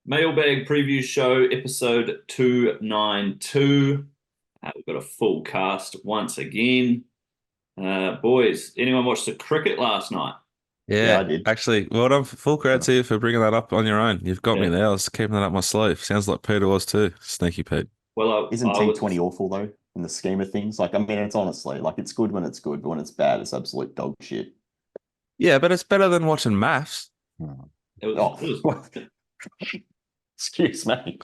Mailbag preview show, episode 292. We've got a full cast once again. Boys, anyone watch the cricket last night? Yeah, Yeah, I did. actually, well done. Full credit to you for bringing that up on your own. You've got me Yeah. there. I was keeping that up my sleeve. Sounds like Peter was too. Sneaky Pete. Well, Isn't I T20 was. awful though in the scheme of things? Like, I mean, it's honestly like it's good when it's good, but when it's bad, it's absolute dog shit. Yeah, but it's better than watching maths. Oh, It was. excuse me.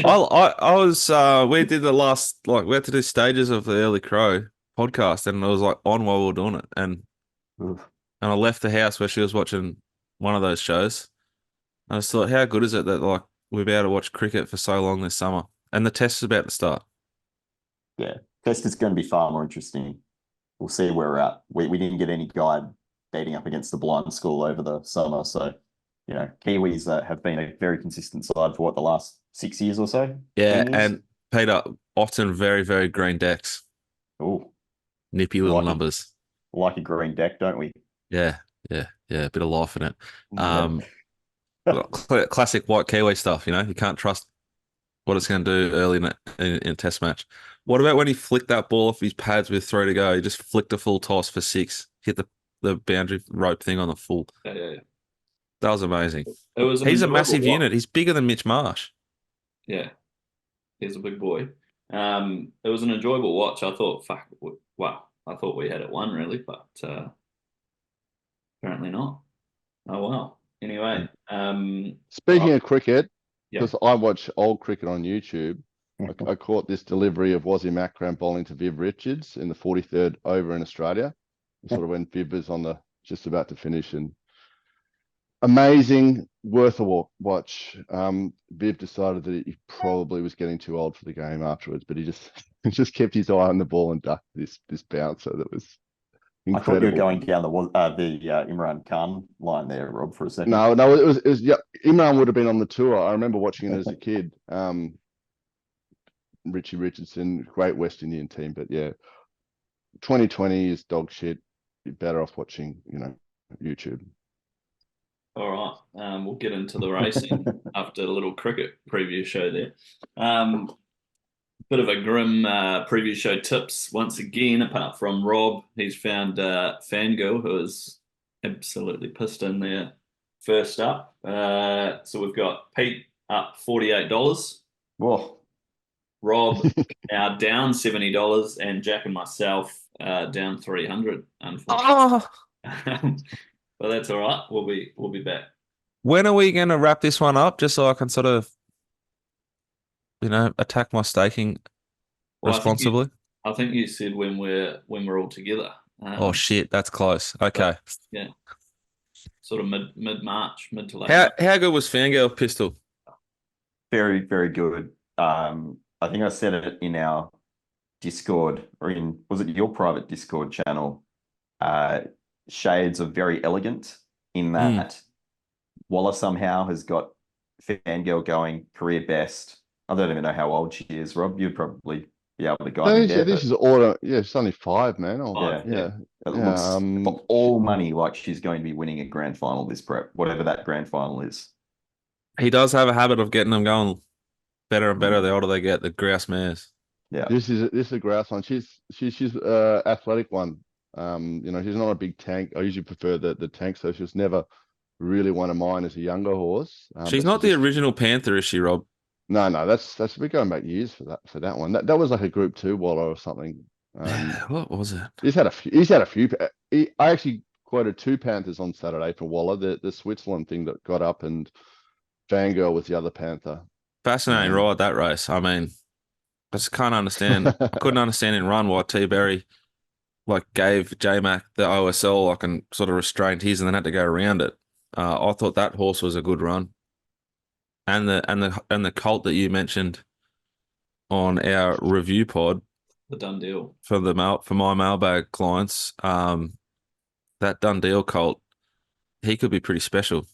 I was we did the last we had to do stages of the Early Crow podcast and it was like on while we were doing it Oof. and I left the house where she was watching one of those shows. I just thought, how good is it that we'll be able to watch cricket for so long this summer? And the test is about to start. Yeah, test is going to be far more interesting. We'll see where we're at. We didn't get any guide beating up against the blind school over the summer, so Kiwis have been a very consistent side for the last 6 years or so. Yeah, 10 years. and Peter, often very, very green decks. Oh, Nippy we little like numbers. like a green deck, don't we? Yeah, yeah, yeah. A bit of life in it. Yeah. Classic white Kiwi stuff. You can't trust what it's going to do early in a test match. What about when he flicked that ball off his pads with 3 to go? He just flicked a full toss for 6, hit the boundary rope thing on the full. Yeah. That was amazing. It was an He's a enjoyable massive watch. unit. He's bigger than Mitch Marsh. Yeah, he's a big boy. It was an enjoyable watch. I thought, I thought we had it won really, but apparently not. Oh well. Anyway, Speaking of cricket, yeah. because I watch old cricket on YouTube, I caught this delivery of Wasim Akram bowling to Viv Richards in the 43rd over in Australia. Sort of when Viv was just about to finish, and amazing, worth a watch. Viv decided that he probably was getting too old for the game afterwards, but he just kept his eye on the ball and ducked this bouncer that was I thought you were incredible. going down the Imran Khan line there, Rob, for a second. No, it was yeah. Imran would have been on the tour. I remember watching it as a kid. Richie Richardson, great West Indian team, but yeah, 2020 is dog shit. You're better off watching, YouTube. All right. We'll get into the racing after a little cricket preview show there. Bit of a grim preview show tips once again, apart from Rob. He's found Fangirl, who is absolutely pissed in there first up. So we've got Pete up $48. Whoa. Rob now down $70, and Jack and myself down $300. Unfortunately, but that's all right. We'll be back. When are we going to wrap this one up? Just so I can sort of, attack my staking responsibly. I think you said when we're all together. Oh shit, that's close. Okay. Yeah. Sort of mid March, mid to late. How good was Fangirl Pistol? Very, very good. I think I said it in our Discord, or was it your private Discord channel? Shades of very elegant in that Waller somehow has got Fangirl going career best. I don't even know how old she is, Rob. You'd probably be able to guide me there. This is order. Yeah, it's only 5, man. Yeah. It looks for all money like she's going to be winning a grand final this prep, whatever that grand final is. He does have a habit of getting them going better and better the older they get, the grouse mares. Yeah. This is a grouse one. She's athletic one. She's not a big tank. I usually prefer the tank, so she's never really one of mine as a younger horse. She's not the original Panther, is she, Rob? No, that's we're going back years for that one. That was like a Group 2 Waller or something. What was it? He's had a few. I actually quoted 2 Panthers on Saturday for Waller. The Switzerland thing that got up, and Fangirl was the other Panther. Fascinating ride, that race. I mean, I just can't understand. I couldn't understand in run why T Berry gave J-Mac the OSL and sort of restrained his and then had to go around it. I thought that horse was a good run. And the colt that you mentioned on our review pod, the done deal for my mailbag clients, that done deal colt, he could be pretty special.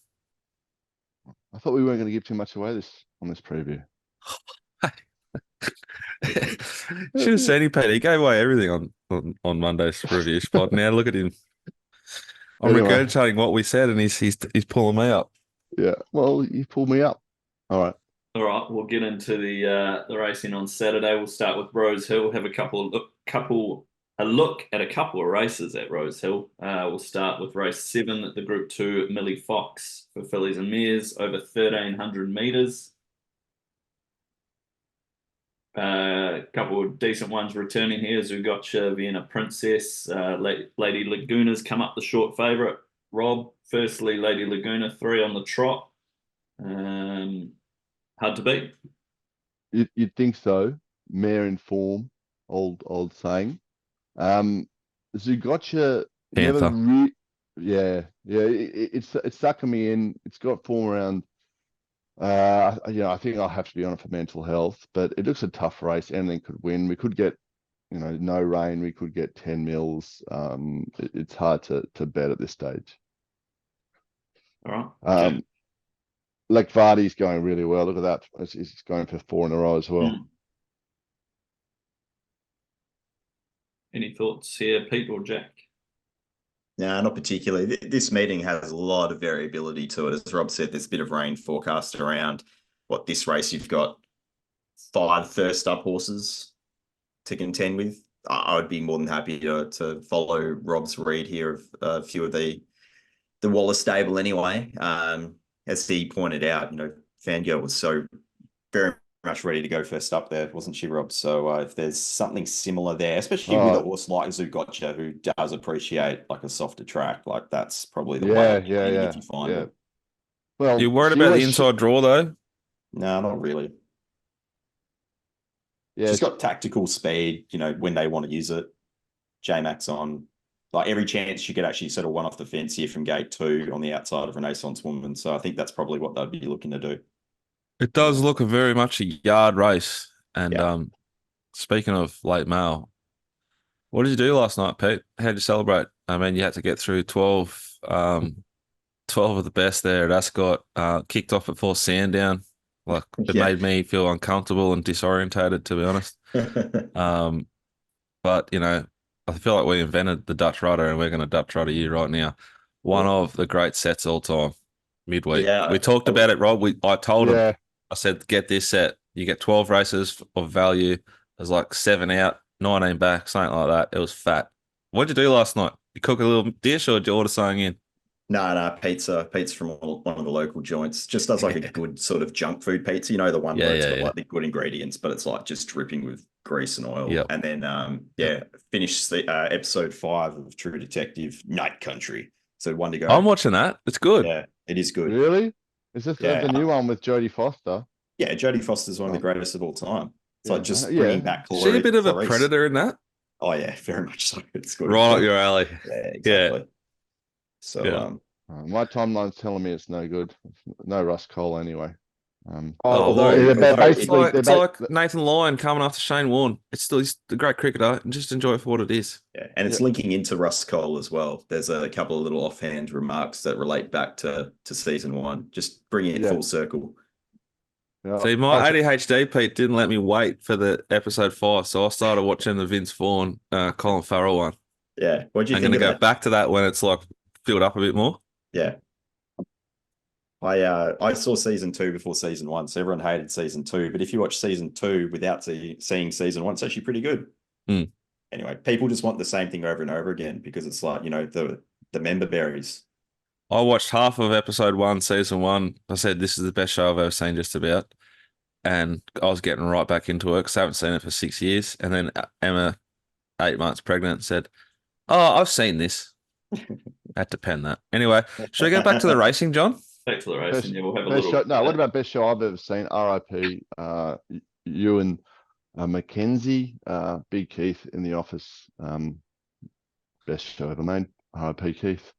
I thought we weren't going to give too much away on this preview. Should have seen him, Peter. He gave away everything on Monday's review spot. Now look at him. I'm regurgitating what we said, and he's pulling me up. Yeah, well, you pulled me up. All right. All right, we'll get into the racing on Saturday. We'll start with Rosehill. Have a look at a couple of races at Rosehill. We'll start with race 7 at the Group 2 Millie Fox for fillies and mares over 1,300 metres. A couple of decent ones returning here. Zugotcha, Vienna Princess, Lady Laguna's come up the short favourite. Rob, firstly, Lady Laguna, 3 on the trot. Hard to beat. You'd think so. Mare in form, old saying. Zugotcha never Panther. it's sucking me in. It's got form around. I think I'll have to be on it for mental health, but it looks a tough race. Anything could win. We could get, no rain. We could get 10 mils. It's hard to bet at this stage. All right. Vardy's going really well. Look at that. He's going for 4 in a row as well. Any thoughts here, Pete or Jack? No, not particularly. This meeting has a lot of variability to it. As Rob said, there's a bit of rain forecast around. This race, you've got 5 first up horses to contend with. I would be more than happy to follow Rob's read here of a few of the Wallace stable anyway. As he pointed out, Fangirl was so very much ready to go first up there, wasn't she, Rob? So if there's something similar there, especially with a horse like Zugotcha, who does appreciate a softer track, that's probably the way if you find it. Well, You worried about the inside draw though? No, not really. Yeah, she's got tactical speed, when they want to use it. J-Max on. Every chance she could actually sort of one off the fence here from gate 2 on the outside of Renaissance Woman. So I think that's probably what they'd be looking to do. It does look very much a yard race. And speaking of late mail, what did you do last night, Pete? How'd you celebrate? I mean, you had to get through 12 of the best there at Ascot. Kicked off at 4 Sandown. It made me feel uncomfortable and disorientated, to be honest. But, I feel like we invented the Dutch Rudder and we're going to Dutch Rudder you right now. One of the great sets all time, midweek. Yeah, we talked about it, Rob. I told him, I said, get this set. You get 12 races of value. There's 7 out, 19 back, something like that. It was fat. What'd you do last night? You cook a little dish or did you order something in? No, pizza. Pizza from one of the local joints. Just does a good sort of junk food pizza. The one where it's got the good ingredients, but it's just dripping with grease and oil. Yep. And then finished the episode 5 of True Detective Night Country. So 1 to go. I'm watching that. It's good. Yeah, it is good. Really? Is this the new one with Jodie Foster? Yeah, Jodie Foster's one of the greatest of all time. It's bringing back Is she a bit of a predator in that? Oh yeah, very much so. It's good. Right up your alley. Yeah, exactly. Yeah. So my timeline's telling me it's no good. No Russ Cole anyway. It's like Nathan Lyon coming after Shane Warne. He's the great cricketer, and just enjoy it for what it is. Yeah, and it's linking into Russ Cole as well. There's a couple of little offhand remarks that relate back to season 1, just bringing it full circle. Yeah. See, my ADHD, Pete, didn't let me wait for the episode 5, so I started watching the Vince Vaughn, Colin Farrell one. Yeah, what do you I'm think? going to go back to that when it's filled up a bit more. Yeah. I saw season 2 before season 1, so everyone hated season 2. But if you watch season 2 without seeing season 1, it's actually pretty good. Anyway, people just want the same thing over and over again because it's the member berries. I watched half of episode 1, season 1. I said, this is the best show I've ever seen, just about. And I was getting right back into it because I haven't seen it for 6 years. And then Emma, 8 months pregnant, said, oh, I've seen this. I had to pen that. Anyway, should we go back to the racing, John? Back to the racing. We'll have a best little. What about best show I've ever seen? RIP. You and Mackenzie, Big Keith in the office. Best show ever made. RIP Keith.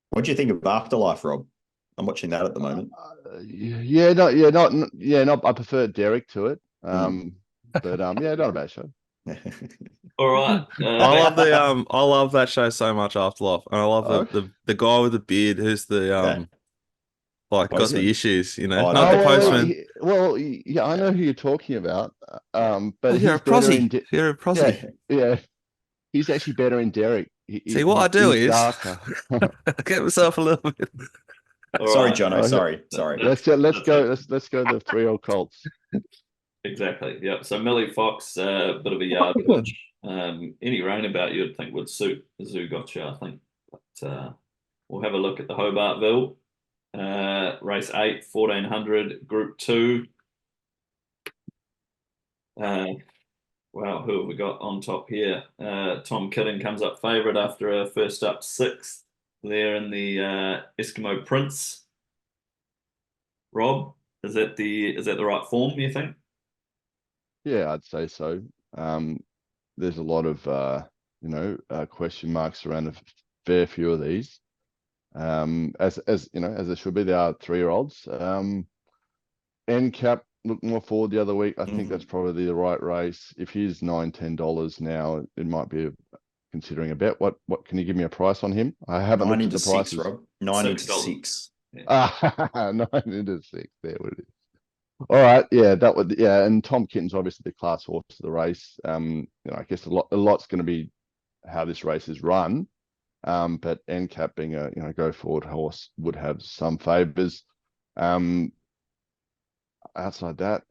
What do you think of Afterlife, Rob? I'm watching that at the moment. I prefer Derek to it. But not a bad show. All right. I love that show so much, Afterlife, and I love the guy with the beard who's the got the issues, not the postman. I know who you're talking about. But you're a prosy. You're a prosy. Yeah, he's actually better in Derek. See, what I do is get myself a little bit. All Sorry, right. Jono. Oh, Sorry. Let's go the 3-year-old Colts. Exactly. Yep. So Millie Fox, a bit of a yard pitch. Any roundabout you'd think would suit the Zoo Gotcha, I think. But we'll have a look at the Hobartville. Race 8, 1400, Group 2. Wow, who have we got on top here? Tom Kidding comes up favourite after a first up 6th there in the Eskimo Prince. Rob, is that the right form, you think? Yeah, I'd say so. There's a lot of question marks around a fair few of these. As you know, as it should be, they are 3-year-olds. NCAP looked more forward the other week. I think that's probably the right race. If he's $9-10 now, it might be considering a bet. What can you give me a price on him? I haven't looked at the prices. Rob. 9 into $6. 6. Ah, 9-6. There it is. All right, yeah, that would, yeah, and Tom Kitten's obviously the class horse of the race. I guess a lot's going to be how this race is run. But NCAP being a go forward horse would have some favors. Outside that,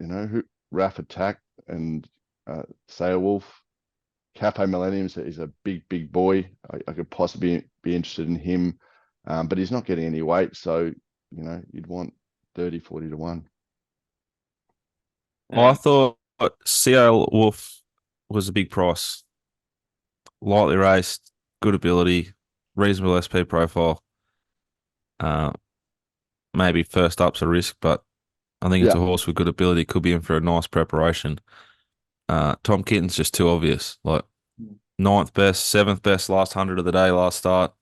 Raf Attack and Sailwolf, Capo Millennium is a big boy. I could possibly be interested in him, but he's not getting any weight, so you'd want 30-40 to 1. Well, I thought CL Wolf was a big price. Lightly raced, good ability, reasonable SP profile. Maybe first up's a risk, but I think it's a horse with good ability. Could be in for a nice preparation. Tom Kitten's just too obvious. Like 9th best, 7th best, last 100 of the day, last start.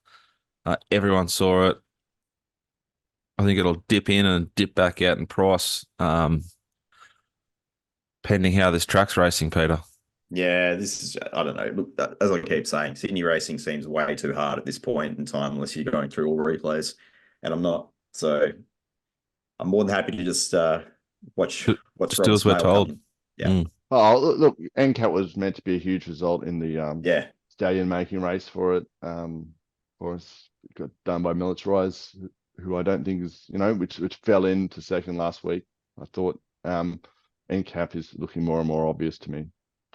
Everyone saw it. I think it'll dip in and dip back out in price, pending how this track's racing, Peter. Yeah, this is, I don't know. Look, as I keep saying, Sydney racing seems way too hard at this point in time unless you're going through all replays, and I'm not. So I'm more than happy to just watch what's just do as we're told. coming. Yeah. Oh, look, NCAT was meant to be a huge result in the stallion making race for it. For us, it got done by Militarize, who I don't think is, which fell into second last week. I thought NCAP is looking more and more obvious to me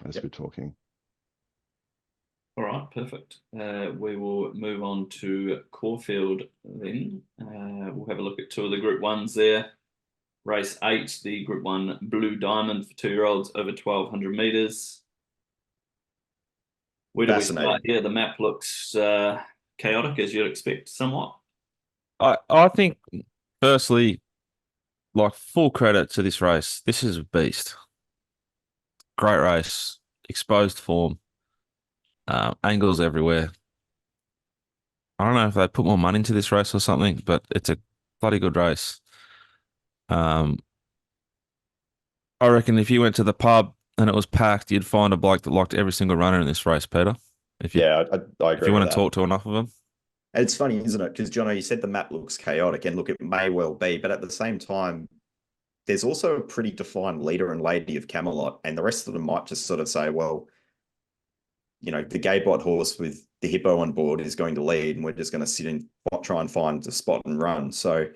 as we're talking. All right, perfect. We will move on to Caulfield then. We'll have a look at 2 of the Group 1s there. Race 8, the Group 1 Blue Diamond for 2-year-olds over 1,200 metres. Where do we start here? The map looks chaotic, as you'd expect, somewhat. I think, firstly, like full credit to this race. This is a beast. Great race, exposed form, angles everywhere. I don't know if they put more money into this race or something, but it's a bloody good race. I reckon if you went to the pub and it was packed, you'd find a bloke that liked every single runner in this race, Peter. I agree. If you want to talk to enough of them. And it's funny, isn't it? Because, Jono, you said the map looks chaotic, and look, it may well be, but at the same time, there's also a pretty defined leader and lady of Camelot, and the rest of them might just sort of say, well, the Gaybot horse with the hippo on board is going to lead, and we're just going to sit and try and find a spot and run. So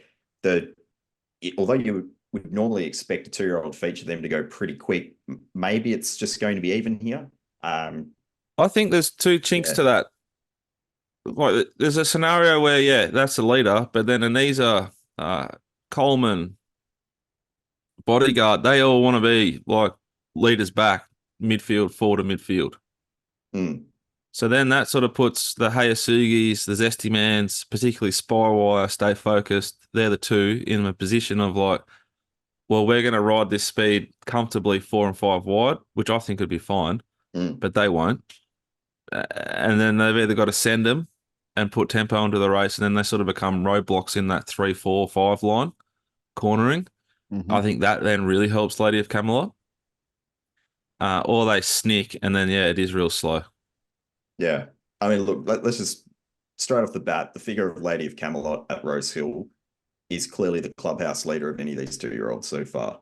although you would normally expect a 2-year-old feature them to go pretty quick, maybe it's just going to be even here. I think there's 2 chinks to that. Like, there's a scenario where, that's the leader, but then Anisa, Coleman, Bodyguard, they all want to be like leaders back, midfield, forward to midfield. So then that sort of puts the Hayasugis, the Zesty Mans, particularly Spywire, Stay Focused, they're the 2 in a position of like, well, we're going to ride this speed comfortably 4 and 5 wide, which I think would be fine, but they won't. And then they've either got to send them and put tempo into the race, and then they sort of become roadblocks in that 3, 4, 5 line, cornering. I think that then really helps Lady of Camelot. Or they sneak, and then, it is real slow. Yeah. I mean, look, let's just, straight off the bat, the figure of Lady of Camelot at Rosehill is clearly the clubhouse leader of any of these 2-year-olds so far.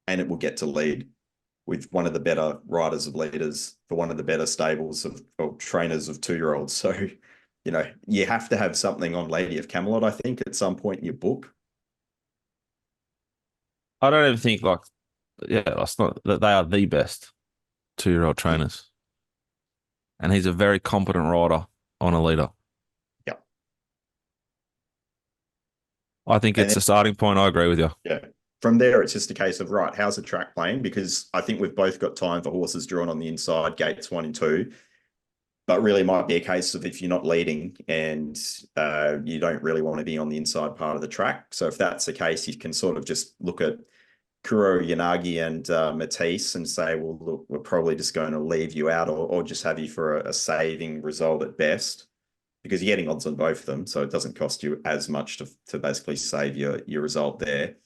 And it will get to lead with one of the better riders of leaders for one of the better stables of trainers of 2-year-olds. So you know, you have to have something on Lady of Camelot, I think, at some point in your book. I don't even think like, yeah, that's not that they are the best 2-year-old trainers, and he's a very competent rider on a leader. Yeah. I think it's a starting point. I agree with you. Yeah. From there, it's just a case of, right, how's the track playing? Because I think we've both got time for horses drawn on the inside, gates 1 and 2. But really might be a case of if you're not leading and you don't really want to be on the inside part of the track. So if that's the case, you can sort of just look at Kuro, Yanagi, and Matisse and say, well, look, we're probably just going to leave you out or just have you for a saving result at best, because you're getting odds on both of them. So it doesn't cost you as much to basically save your result there.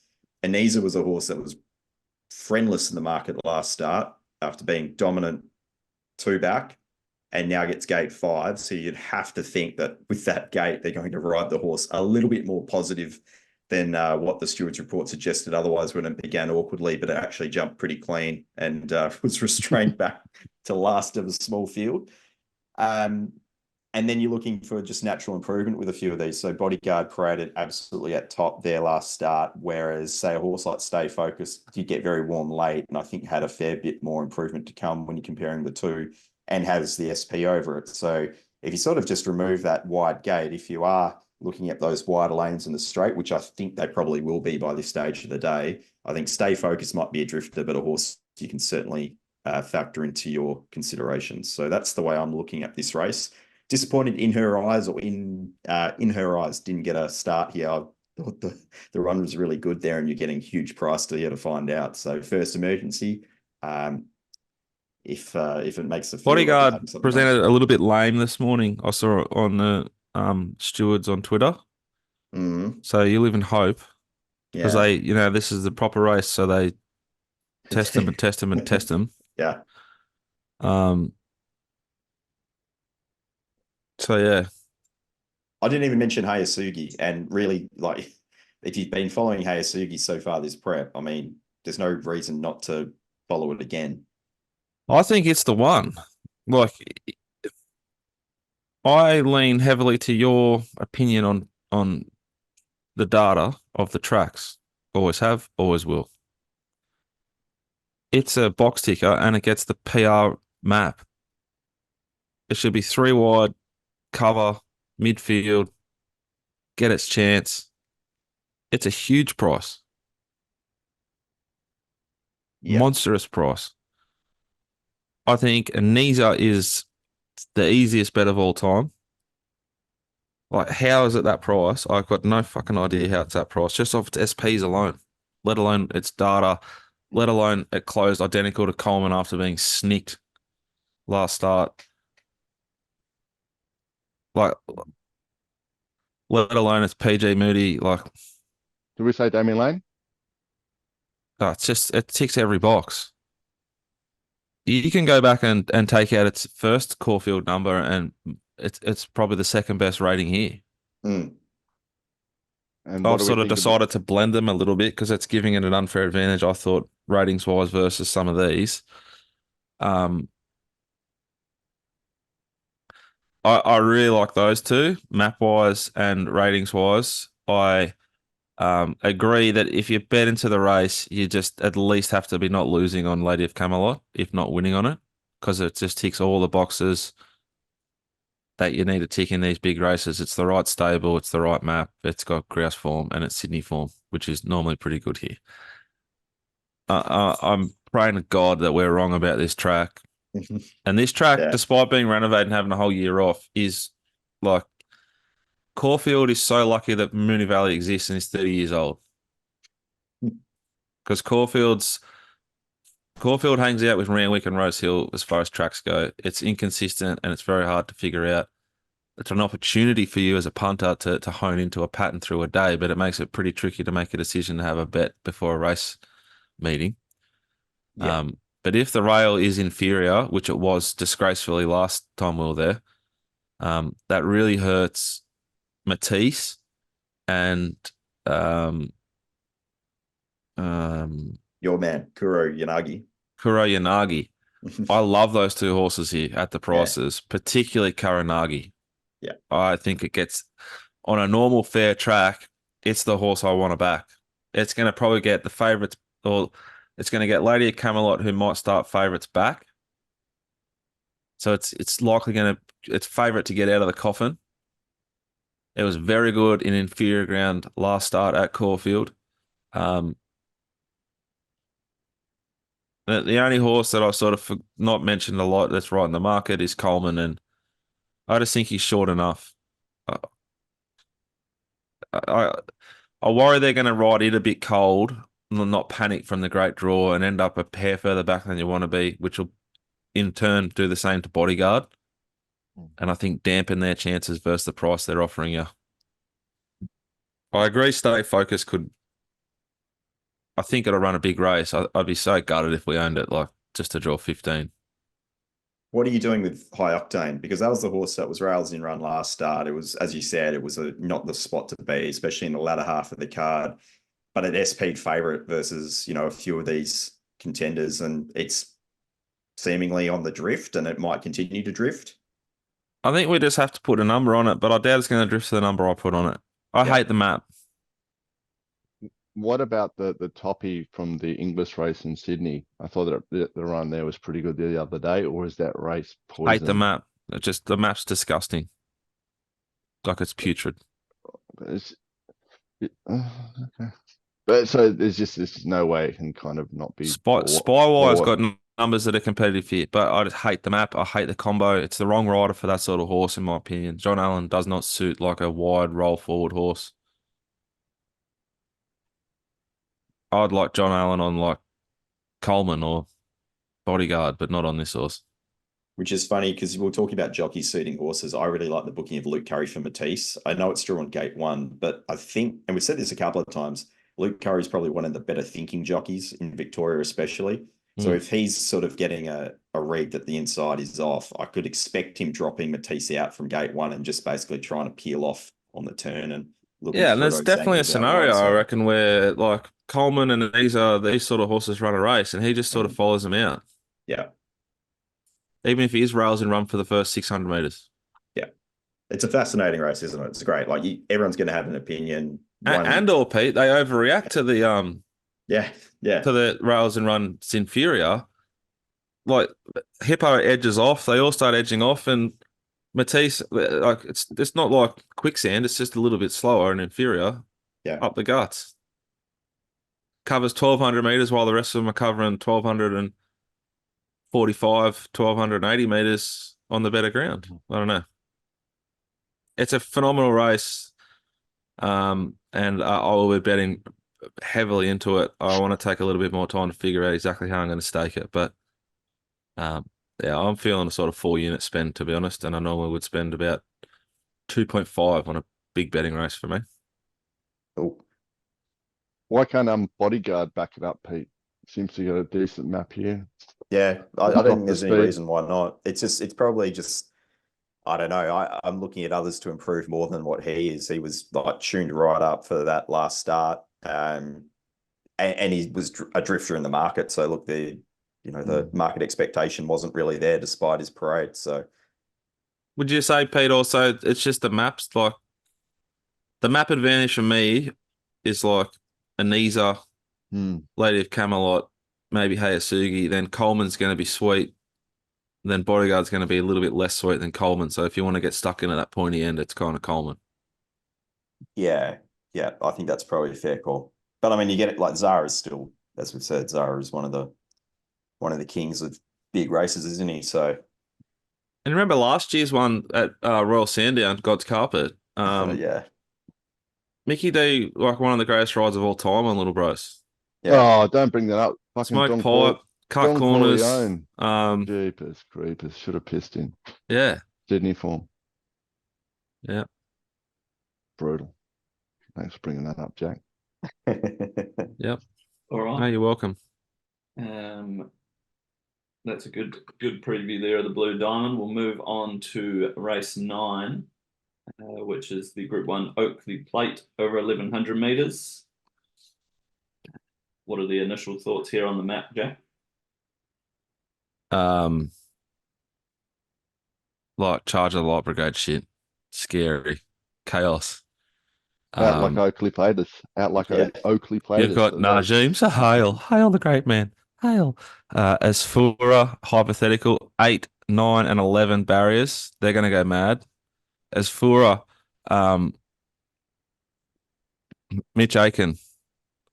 Anisa was a horse that was friendless in the market last start after being dominant 2 back, and now gets gate 5. So you'd have to think that with that gate, they're going to ride the horse a little bit more positive than what the steward's report suggested. Otherwise, when it began awkwardly, but it actually jumped pretty clean and was restrained back to last of a small field. And then you're looking for just natural improvement with a few of these. So Bodyguard paraded absolutely at top there last start, whereas, say, a horse like Stay Focused did get very warm late, and I think had a fair bit more improvement to come when you're comparing the two, and has the SP over it. So if you sort of just remove that wide gate, if you are looking at those wider lanes in the straight, which I think they probably will be by this stage of the day, I think Stay Focused might be a drifter, but a horse you can certainly factor into your considerations. So that's the way I'm looking at this race. Disappointed in her eyes, or in her eyes, didn't get a start here. I thought the run was really good there, and you're getting huge price to find out. So first emergency, if it makes the field, Bodyguard presented a little bit lame this morning. I saw it on the stewards on Twitter. So you live in hope, because they, this is the proper race, so they test them and test them and test them. Yeah. So yeah, I didn't even mention Hayasugi, and really, like, if you've been following Hayasugi so far this prep, I mean, there's no reason not to follow it again. I think it's the one. Like, I lean heavily to your opinion on the data of the tracks. Always have, always will. It's a box ticker, and it gets the PR map. It should be 3 wide, cover, midfield, get its chance. It's a huge price. Yep. Monstrous price. I think Anisa is the easiest bet of all time. Like, how is it that price? I've got no fucking idea how it's that price, just off its SPs alone, let alone its data, let alone it closed identical to Coleman after being snicked last start. Like, let alone its PG Moody. Like, did we say Damien Lane? It ticks every box. You can go back and take out its first Caulfield number, and it's probably the second best rating here. And I've sort of decided to blend them a little bit because it's giving it an unfair advantage, I thought, ratings wise versus some of these. I really like those two, map wise and ratings wise. I agree that if you bet into the race, you just at least have to be not losing on Lady of Camelot, if not winning on it, because it just ticks all the boxes that you need to tick in these big races. It's the right stable, it's the right map, it's got grouse form, and it's Sydney form, which is normally pretty good here. I'm praying to God that we're wrong about this track. And this track, despite being renovated and having a whole year off, is like, Caulfield is so lucky that Moonee Valley exists and is 30 years old. Because Caulfield hangs out with Randwick and Rosehill as far as tracks go. It's inconsistent and it's very hard to figure out. It's an opportunity for you as a punter to hone into a pattern through a day, but it makes it pretty tricky to make a decision to have a bet before a race meeting. Yeah. But if the rail is inferior, which it was disgracefully last time we were there, that really hurts Matisse and your man, Kuro Yanagi. I love those two horses here at the prices, particularly Karanagi. Yeah. I think it gets on a normal fair track. It's the horse I want to back. It's going to probably get the favourites, or it's going to get Lady of Camelot, who might start favourites back. So it's likely going to, it's favourite to get out of the coffin. It was very good in inferior ground last start at Caulfield. The only horse that I sort of not mentioned a lot that's right in the market is Coleman, and I just think he's short enough. I I worry they're going to ride it a bit cold, not panic from the great draw, and end up a pair further back than you want to be, which will in turn do the same to Bodyguard, and I think dampen their chances versus the price they're offering you. I agree. Stay Focused could. I think it'll run a big race. I'd be so gutted if we owned it, like just to draw 15. What are you doing with High Octane? Because that was the horse that was rails in run last start. It was, as you said, it was not the spot to be, especially in the latter half of the card. But an SP favourite versus, a few of these contenders, and it's seemingly on the drift, and it might continue to drift. I think we just have to put a number on it, but I doubt it's going to drift to the number I put on it. I hate the map. What about the toppy from the English race in Sydney? I thought that the run there was pretty good the other day, or is that race poison? Hate the map. The map's disgusting. Like it's putrid. Okay. But so there's no way it can kind of not be. Spywire got numbers that are competitive here, but I just hate the map. I hate the combo. It's the wrong rider for that sort of horse, in my opinion. John Allen does not suit like a wide roll forward horse. I'd like John Allen on like Coleman or Bodyguard, but not on this horse. Which is funny because we're talking about jockeys suiting horses. I really like the booking of Luke Curry for Matisse. I know it's drawn gate 1, but I think, and we've said this a couple of times, Luke Curry is probably one of the better thinking jockeys in Victoria, especially. So if he's sort of getting a read that the inside is off, I could expect him dropping Matisse out from gate 1 and just basically trying to peel off on the turn and looking. Yeah, and there's definitely a scenario, I reckon, where like Coleman and these sort of horses run a race, and he just sort of follows them out. Yeah. Even if he is rails and run for the first 600 meters. Yeah. It's a fascinating race, isn't it? It's great. Like everyone's going to have an opinion. And or Pete, they overreact to the to the rails and runs inferior. Like Hippo edges off, they all start edging off, and Matisse, like it's not like quicksand, it's just a little bit slower and inferior. Yeah. Up the guts. Covers 1,200 meters while the rest of them are covering 1,245, 1,280 meters on the better ground. I don't know. It's a phenomenal race. And I will be betting heavily into it. I want to take a little bit more time to figure out exactly how I'm going to stake it. But yeah, I'm feeling a sort of 4-unit spend, to be honest. And I normally would spend about 2.5 on a big betting race for me. Oh. Why can't Bodyguard back it up, Pete? Seems to get a decent map here. Yeah, I don't think there's any reason why not. It's probably just, I don't know. I'm looking at others to improve more than what he is. He was like tuned right up for that last start. And he was a drifter in the market. So look, the market expectation wasn't really there despite his parade. So would you say, Pete, also it's just the maps? Like the map advantage for me is like Anisa, Lady of Camelot, maybe Hayasugi, then Coleman's going to be sweet. Then Bodyguard's going to be a little bit less sweet than Coleman. So if you want to get stuck in at that pointy end, it's kind of Coleman. Yeah, I think that's probably a fair call. But I mean, you get it like Zara is still, as we've said, Zara is one of the kings of big races, isn't he? So, and remember last year's one at Royal Sandown, God's Carpet. yeah, Mickey D, like one of the greatest rides of all time on Little Bros. Yeah. Oh, don't bring that up. Fucking Smoke pipe, cut corners. Jeepers creepers, should have pissed in. Yeah. Sydney form. Yeah. Brutal. Thanks for bringing that up, Jack. Yep. All right. No, you're welcome. That's a good preview there of the Blue Diamond. We'll move on to race 9, which is the Group 1 Oakleigh Plate over 1,100 meters. What are the initial thoughts here on the map, Jack? Like Charger Light Brigade shit. scary, chaos. Out like Oakleigh played us. Out like Oakleigh played You've us. got Najim Sahale, hail the great man, hail. As Fura, hypothetical, 8, 9, and 11 barriers, they're going to go mad. As Fura, Mitch Aiken,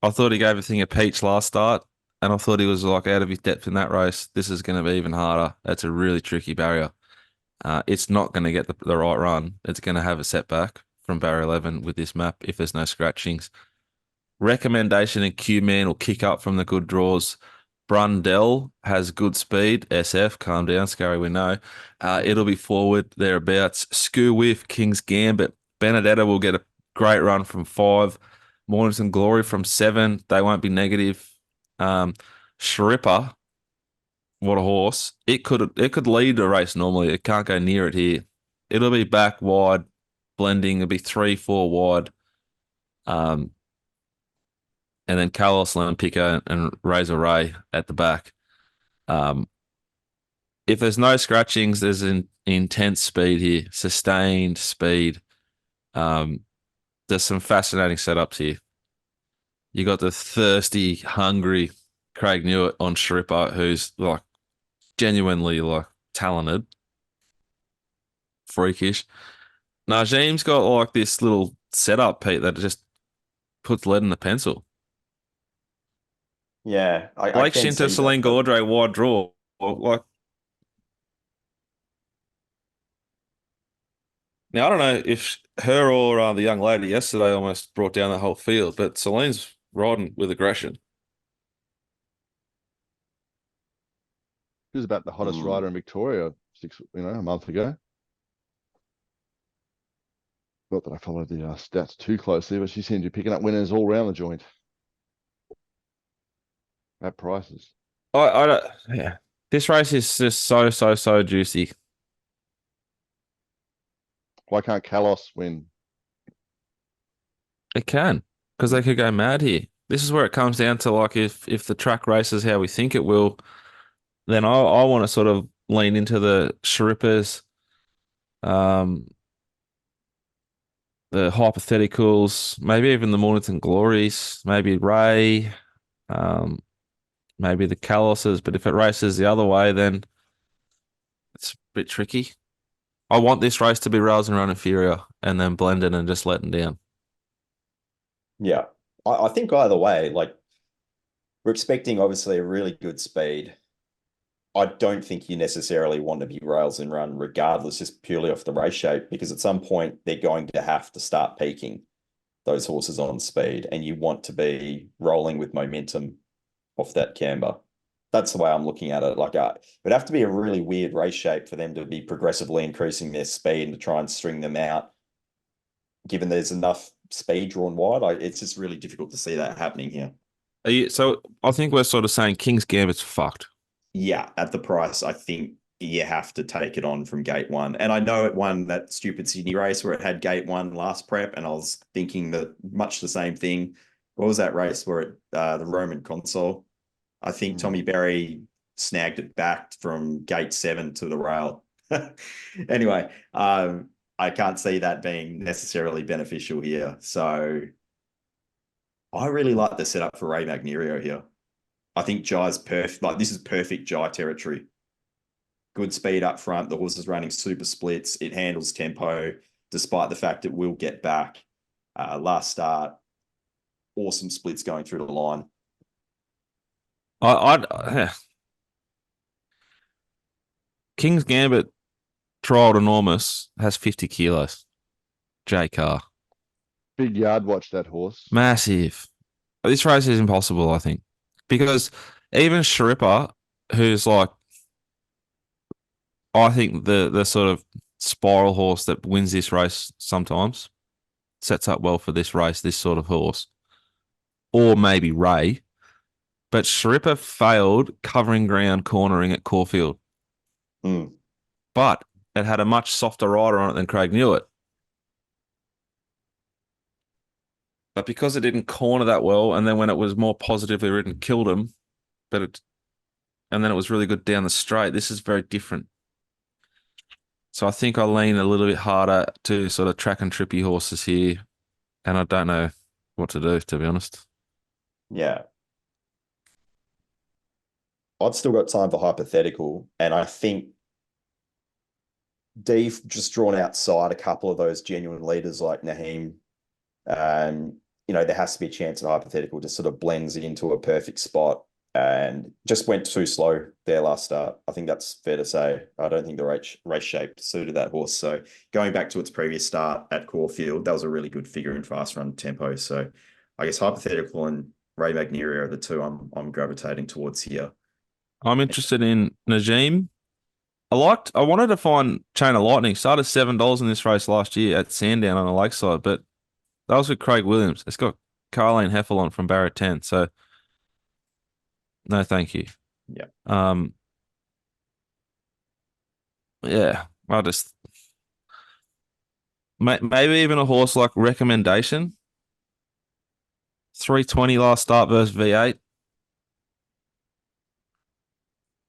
I thought he gave a thing a peach last start, and I thought he was like out of his depth in that race. This is going to be even harder. That's a really tricky barrier. It's not going to get the right run. It's going to have a setback from barrier 11 with this map if there's no scratchings. Recommendation and Q-Man will kick up from the good draws. Brundell has good speed. SF, calm down, Scurry, we know. It'll be forward thereabouts. Skoo Whiff, King's Gambit. Benedetta will get a great run from 5. Mornington Glory from 7. They won't be negative. Shripper, what a horse. It could lead a race normally. It can't go near it here. It'll be back wide, blending. It'll be 3, 4 wide. And then Carlos Lampico and Razor Ray at the back. If there's no scratchings, there's an intense speed here, sustained speed. There's some fascinating setups here. You got the thirsty, hungry Craig Newitt on Shripper, who's like genuinely like talented, freakish. Najim's got like this little setup, Pete, that just puts lead in the pencil. Yeah, Blake Shinter, Celine Gaudray, wide draw. Like, now I don't know if her or the young lady yesterday almost brought down the whole field, but Celine's riding with aggression. She was about the hottest rider in Victoria a month ago. Not that I followed the stats too closely, but she seemed to be picking up winners all around the joint at prices. I don't. Yeah, this race is just so juicy. Why can't Kalos win? It can, because they could go mad here. This is where it comes down to, like, if the track races how we think it will, then I want to sort of lean into the Shrippers, the hypotheticals, maybe even the Mornington Glories, maybe Ray, maybe the Calluses. But if it races the other way, then it's a bit tricky. I want this race to be Rails and Run Inferior and then blended and just letting down. Yeah, I think either way, like, we're expecting obviously a really good speed. I don't think you necessarily want to be Rails and Run regardless, just purely off the race shape, because at some point they're going to have to start peaking those horses on speed, and you want to be rolling with momentum off that camber. That's the way I'm looking at it. Like, it would have to be a really weird race shape for them to be progressively increasing their speed and to try and string them out. Given there's enough speed drawn wide, it's just really difficult to see that happening here. So I think we're sort of saying King's Gambit's fucked. Yeah, at the price, I think you have to take it on from gate 1. And I know it won that stupid Sydney race where it had gate 1 last prep, and I was thinking that much the same thing. What was that race where it the Roman Consul? I think Tommy Berry snagged it back from gate 7 to the rail. Anyway, I can't see that being necessarily beneficial here. So I really like the setup for Ray Magnerio here. I think Jai's perfect. Like, this is perfect Jai territory. Good speed up front. The horse is running super splits. It handles tempo, despite the fact it will get back. Last start, awesome splits going through the line. King's Gambit, trialled enormous, has 50 kilos. J Car. Big yard watch that horse. Massive. This race is impossible, I think. Because even Shripper, who's like, I think the sort of spiral horse that wins this race sometimes, sets up well for this race, this sort of horse. Or maybe Ray. But Shripper failed covering ground cornering at Caulfield. But it had a much softer rider on it than Craig Newitt. But because it didn't corner that well, and then when it was more positively ridden, killed him, and then it was really good down the straight. This is very different. So I think I lean a little bit harder to sort of track and trippy horses here, and I don't know what to do, to be honest. Yeah. I've still got time for hypothetical, and I think Dave just drawn outside a couple of those genuine leaders like Naheem. There has to be a chance in hypothetical just sort of blends it into a perfect spot and just went too slow there last start. I think that's fair to say. I don't think the race shape suited that horse. So going back to its previous start at Caulfield, that was a really good figure in fast run tempo. So I guess hypothetical and Ray Magneria are the two I'm gravitating towards here. I'm interested in Najim. I wanted to find Chain of Lightning. Started $7 in this race last year at Sandown on the Lakeside, but that was with Craig Williams. It's got Carleen Heffelon from Barra 10, so no thank you. Yeah. Yeah, I'll just maybe even a horse like Recommendation. 320 last start versus V8.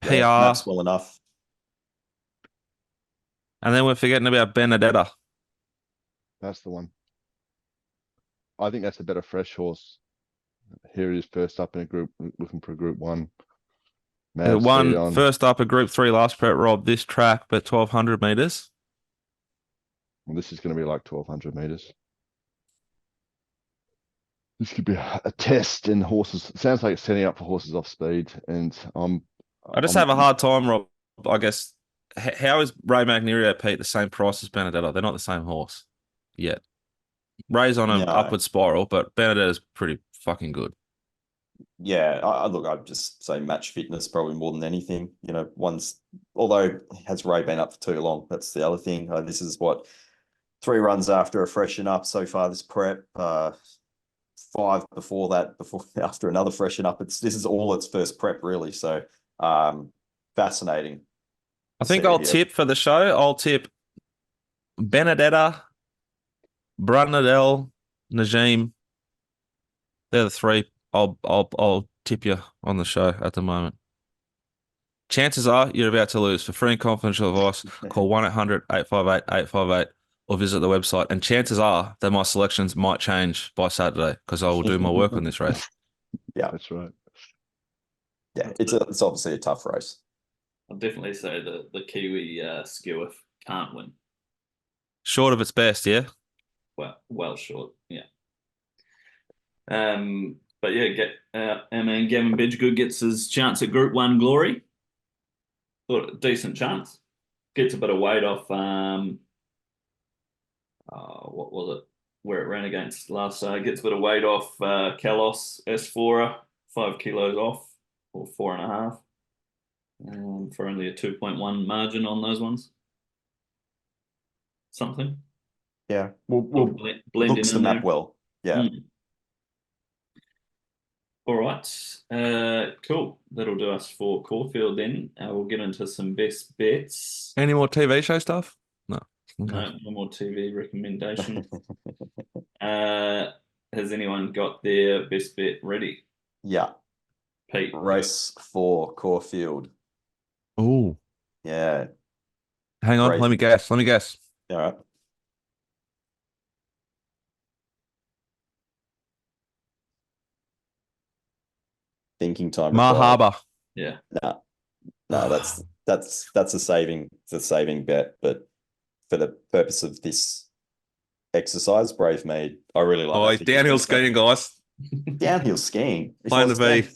PR. Yeah, maps well enough. And then we're forgetting about Benedetta. That's the one. I think that's a better fresh horse. Here it is first up in a group, looking for a group one. It Mad won speed on. first up a Group 3 last prep, Rob, this track, but 1,200 metres. Well, this is going to be like 1,200 meters. This could be a test in horses. It sounds like it's setting up for horses off speed, and I just have a hard time, Rob. I guess, how is Ray Magnerio, Pete, the same price as Benedetta? They're not the same horse yet. Ray's on an No. upward spiral, but Benedetta's pretty fucking good. Yeah, look, I'd just say match fitness probably more than anything. Although has Ray been up for too long? That's the other thing. This is what 3 runs after a freshen up so far this prep. 5 before that, after another freshen up. This is all its first prep really. So fascinating. I think I'll tip for the show. I'll tip Benedetta, Brunadell, Najim. They're the 3. I'll tip you on the show at the moment. Chances are you're about to lose. For free and confidential advice, call 1-858-858 or visit the website. And chances are that my selections might change by Saturday because I will do my work on this race. Yeah, that's right. Yeah, it's obviously a tough race. I'll definitely say the Kiwi Skewiff can't win. Short of its best, yeah? Well short, yeah. But yeah, our man Gavin Bedgood gets his chance at Group 1 glory. Thought a decent chance. Gets a bit of weight off what was it? Where it ran against last gets a bit of weight off Kalos S4, 5 kilos off, or 4.5. For only a 2.1 margin on those ones. Something. Yeah. We'll blend looks in the map there. well. Yeah. All right. Cool. That'll do us for Caulfield then. We'll get into some best bets. Any more TV show stuff? No. Okay. No more TV recommendation. Has anyone got their best bet ready? Yeah. Pete. Race 4, Caulfield. Oh. Yeah. Hang on. Great. Let me guess. All right. Thinking time. Mahaba. Yeah. No, that's a saving bet. But for the purpose of this exercise, Brave Mead, I really like. Oh, he's downhill skiing, guys. Downhill skiing. Playing the V.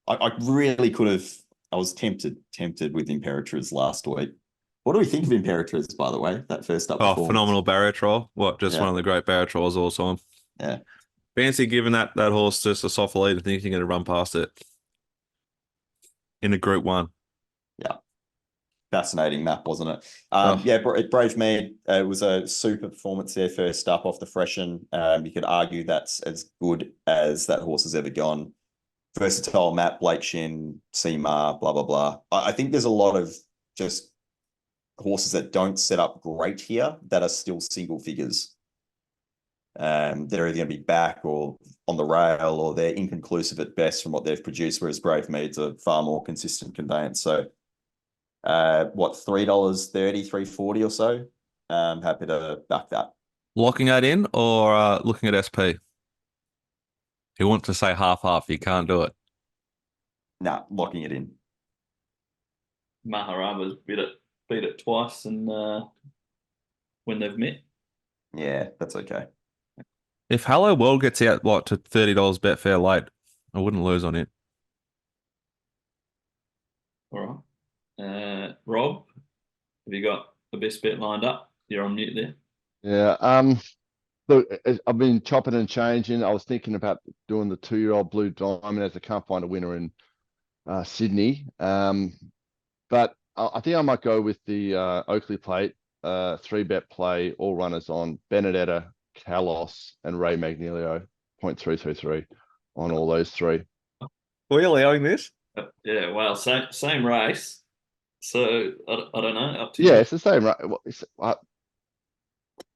I really could have. I was tempted with Imperatriz last week. What do we think of Imperatriz, by the way? That first up. Oh, phenomenal barrier trial. What? Just one of the great barrier trials of all time. Yeah. Fancy giving that horse just a soft lead and thinking you're going to run past it in a Group 1. Yeah. Fascinating map, wasn't it? Yeah, Brave Mead, it was a super performance there first up off the freshen. You could argue that's as good as that horse has ever gone. Versatile map, Blake Shin, Seamar, blah, blah, blah. I think there's a lot of just horses that don't set up great here that are still single figures. They're either going to be back or on the rail, or they're inconclusive at best from what they've produced, whereas Brave Mead's a far more consistent conveyance. So What, $3.30, $3.40 or so? Happy to back that. Locking that in or looking at SP? He wants to say half. You can't do it. Nah, locking it in. Maharaba's beat it twice and when they've met. Yeah, that's okay. If Hello World gets out to $30 Betfair late, I wouldn't lose on it. All right. Rob, have you got the best bet lined up? You're on mute there. Yeah. Look, I've been chopping and changing. I was thinking about doing the 2-year-old Blue Diamond as I can't find a winner in Sydney. But I think I might go with the Oakleigh plate, 3-bet play, all runners on Benedetta, Kalos, and Ray Magnilio, 0.333 on all those three. Are you allowing this? Yeah, well, same race. So I don't know. Up to you. Yeah, it's the same, right?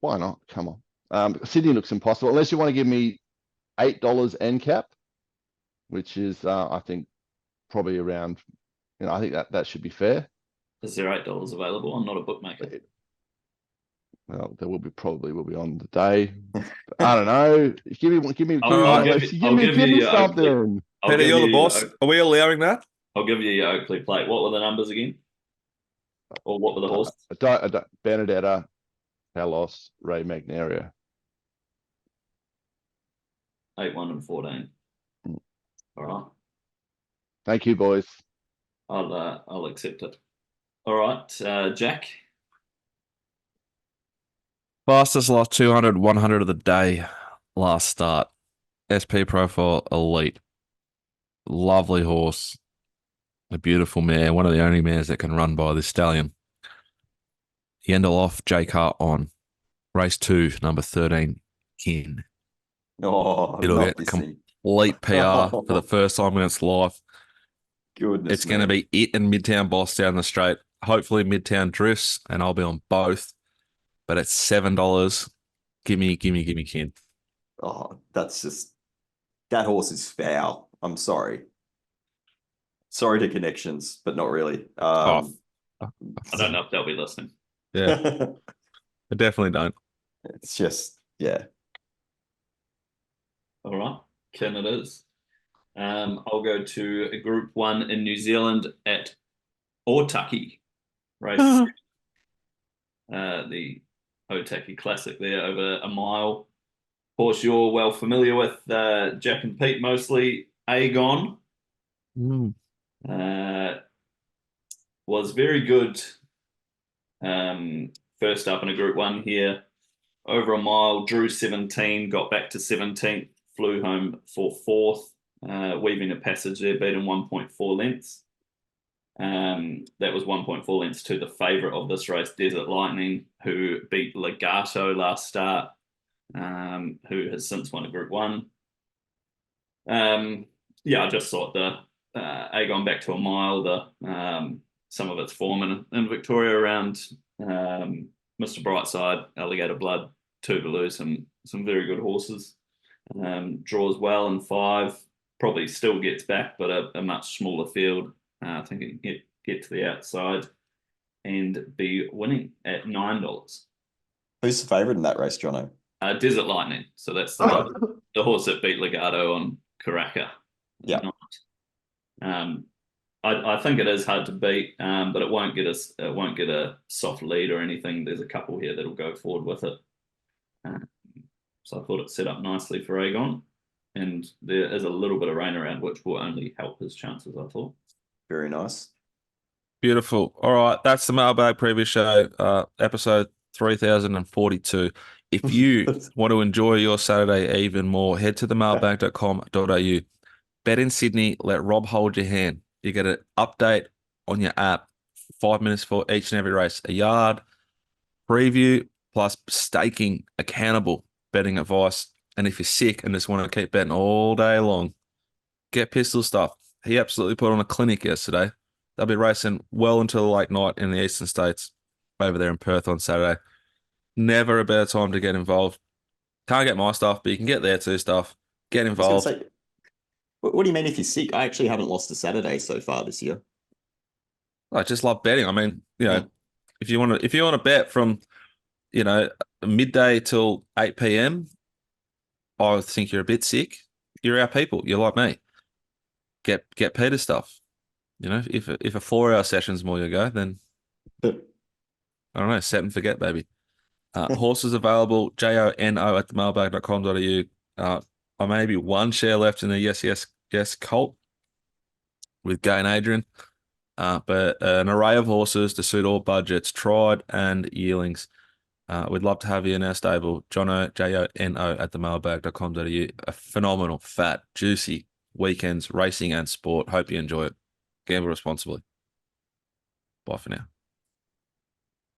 Why not? Come on. Sydney looks impossible unless you want to give me $8 end cap, which is I think probably around. I think that should be fair. Is there $8 available? I'm not a bookmaker. Well, there probably will be on the day. I don't know. Give me give me something. Peter, you're the boss. Are we allowing that? I'll give you your Oakleigh plate. What were the numbers again? Or what were the horses? Benedetta, Kalos, Ray Magnaria. 8, 1, and 14. All right. Thank you, boys. I'll accept it. All right, Jack. Fastest lot 200, 100 of the day last start. SP Profile Elite. Lovely horse. A beautiful mare. One of the only mares that can run by this stallion. Yendel off, J Car on. Race 2, number 13, Kin. Oh, It'll get complete PR for the first time in its life. Goodness, it's going to be it and Midtown Boss down the straight. Hopefully Midtown drifts, and I'll be on both. But it's $7. Give me Kin. Oh, that horse is foul. I'm sorry. Sorry to connections, but not really. I don't know if they'll be listening. Yeah, I definitely don't. It's just, yeah. All right, Kin it is. I'll go to a Group 1 in New Zealand at Otaki race. The Otaki Classic there over a mile. Of course, you're well familiar with Jack and Pete mostly. Aegon was very good first up in a Group 1 here. Over a mile, drew 17, got back to 17th, flew home for 4th, weaving a passage there, beaten 1.4 lengths. That was 1.4 lengths to the favourite of this race, Desert Lightning, who beat Legato last start, who has since won a Group 1. I just thought the Aegon back to a mile, some of its form in Victoria around Mr. Brightside, Alligator Blood, Tuvalu, some very good horses. Draws well in 5, probably still gets back, but a much smaller field. I think it can get to the outside and be winning at $9. Who's the favourite in that race, Jono? Desert Lightning. So that's the horse that beat Legato on Karaka. Yeah. I think it is hard to beat, but it won't get a soft lead or anything. There's a couple here that'll go forward with it. So I thought it set up nicely for Aegon, and there is a little bit of rain around, which will only help his chances, I thought. Very nice. Beautiful. All right, that's the Mailbag Preview Show, episode 3042. If you want to enjoy your Saturday even more, head to themailbag.com.au. Bet in Sydney, let Rob hold your hand. You get an update on your app, 5 minutes for each and every race, a yard, preview, plus staking, accountable betting advice. And if you're sick and just want to keep betting all day long, get Pistol Stuff. He absolutely put on a clinic yesterday. They'll be racing well into the late night in the eastern states over there in Perth on Saturday. Never a better time to get involved. Can't get my stuff, but you can get their two stuff. Get involved. I was gonna say, what do you mean if you're sick? I actually haven't lost a Saturday so far this year. I just love betting. I mean, Yeah. if you want to bet from, midday till 8 p.m., I think you're a bit sick. You're our people. You're like me. Get Peter stuff. If a 4-hour session's more you go, then I don't know, set and forget, baby. Horses available, JONO at mailbag.com.au. I may be one share left in the yes Colt with Gay and Adrian. But an array of horses to suit all budgets, tried and yearlings. We'd love to have you in our stable. Jono, JONO at mailbag.com.au. A phenomenal, fat, juicy weekends, racing and sport. Hope you enjoy it. Gamble responsibly. Bye for now.